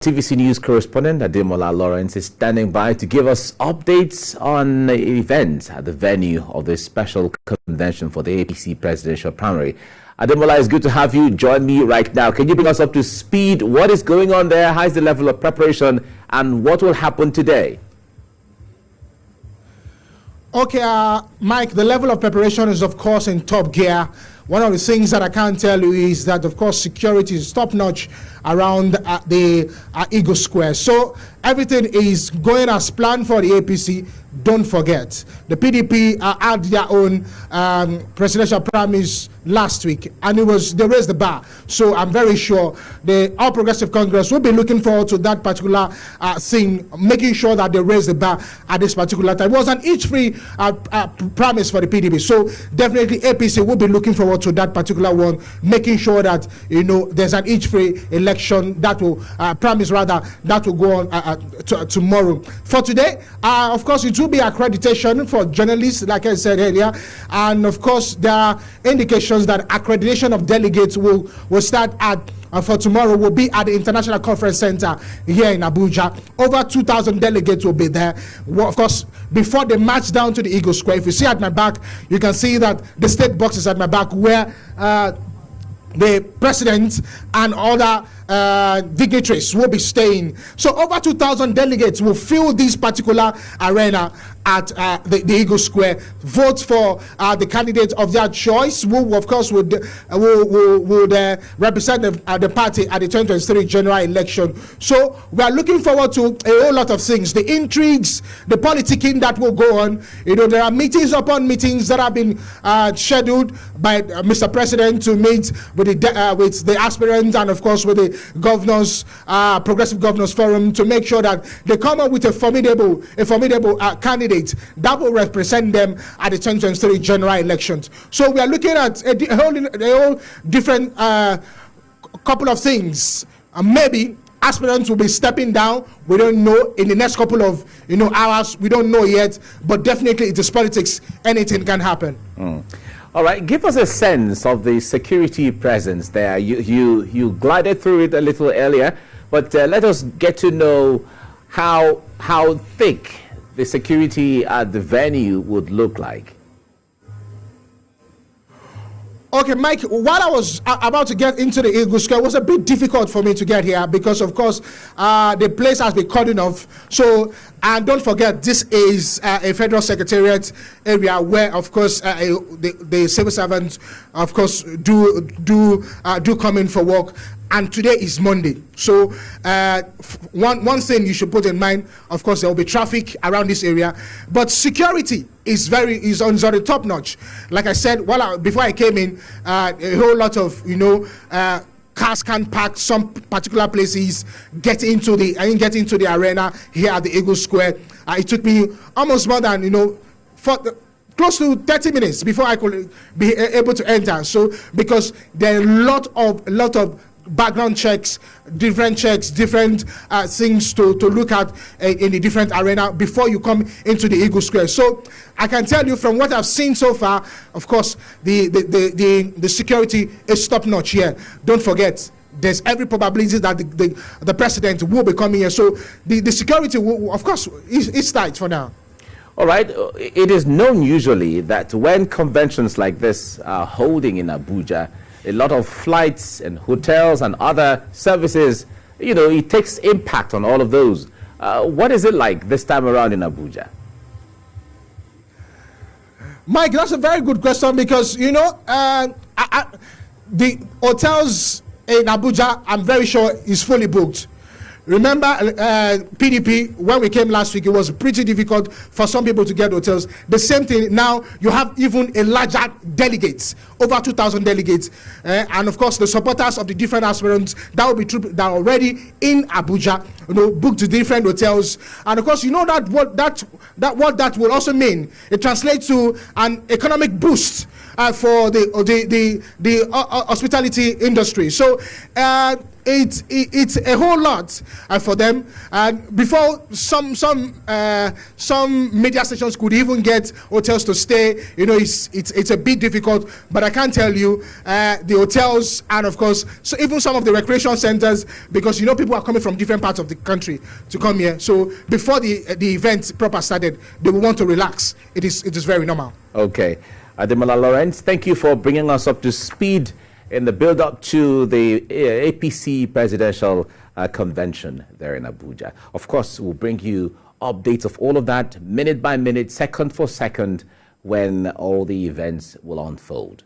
TVC News correspondent Ademola Lawrence is standing by to give us updates on the events at the venue of the special convention for the APC presidential primary. Ademola, it's good to have you join me right now. Can you bring us up to speed? What is going on there? How is the level of preparation and what will happen today? Okay, Mike, the level of preparation is, of course, in top gear. One of the things that I can't tell you is that, of course, security is top-notch around the Eagle Square. So everything is going as planned for the APC. Don't forget, the PDP had their own presidential primaries last week, and they raised the bar. So I'm very sure the All Progressive Congress will be looking forward to that particular thing, making sure that they raise the bar at this particular time. It was an each-free promise for the PDP. So definitely APC will be looking forward to that particular one, making sure that, you know, there's an each-free election that will promise rather that will go on tomorrow. For today, of course, it will be accreditation for journalists, like I said earlier, and of course there are indications that accreditation of delegates will start at for tomorrow will be at the International Conference Center here in Abuja. Over 2,000 delegates will be there. Well, of course, before they march down to the Eagle Square, if you see at my back, you can see that the state box is at my back where the president and other dignitaries will be staying. So over 2,000 delegates will fill this particular arena at the Eagle Square. Vote for the candidate of their choice, who of course would represent the party at the 2023 general election. So we are looking forward to a whole lot of things. The intrigues, the politicking that will go on. You know, there are meetings upon meetings that have been scheduled by Mr. President to meet with the aspirants and of course with the governors, Progressive Governors Forum, to make sure that they come up with a formidable candidate that will represent them at the 2023 general elections. So we are looking at a whole different couple of things. Maybe aspirants will be stepping down. We don't know in the next couple of hours. We don't know yet, but definitely it is politics. Anything can happen. All right, give us a sense of the security presence there. You glided through it a little earlier, but let us get to know how thick the security at the venue would look like. Okay, Mike, while I was about to get into the Eagle Square, it was a bit difficult for me to get here because, of course, the place has been cordoned off. So, and don't forget, this is a federal secretariat area where, of course, the civil servants, of course, do come in for work. And today is Monday. So one thing you should put in mind, of course, there will be traffic around this area, but security is on the top notch. Like I said, before I came in, a whole lot of cars can't park some particular places. Get into the arena here at the Eagle Square. It took me almost more than close to 30 minutes before I could be able to enter. So because there are a lot of background checks, different things to look at in the different arena before you come into the Eagle Square. So I can tell you from what I've seen so far, of course, the security is top notch here. Don't forget, there's every probability that the president will be coming here. So the security will, of course, is tight for now. All right. It is known usually that when conventions like this are holding in Abuja, a lot of flights and hotels and other services, it takes impact on all of those. What is it like this time around in Abuja? Mike, that's a very good question because, the hotels in Abuja, I'm very sure, is fully booked. Remember, PDP, when we came last week, it was pretty difficult for some people to get hotels. The same thing now, you have even a larger delegates, over 2,000 delegates. And of course, the supporters of the different aspirants that will be that are already in Abuja, booked to different hotels. And of course, what that will also mean. It translates to an economic boost for the hospitality industry. So it's a whole lot for them. And before some media stations could even get hotels to stay, it's a bit difficult. But I can tell you, the hotels and of course, so even some of the recreation centers, because people are coming from different parts of the country to come here. So before the event proper started, they will want to relax. It is very normal. Okay, Ademola Lawrence, thank you for bringing us up to speed in the build-up to the APC presidential convention there in Abuja. Of course, we'll bring you updates of all of that, minute by minute, second for second, when all the events will unfold.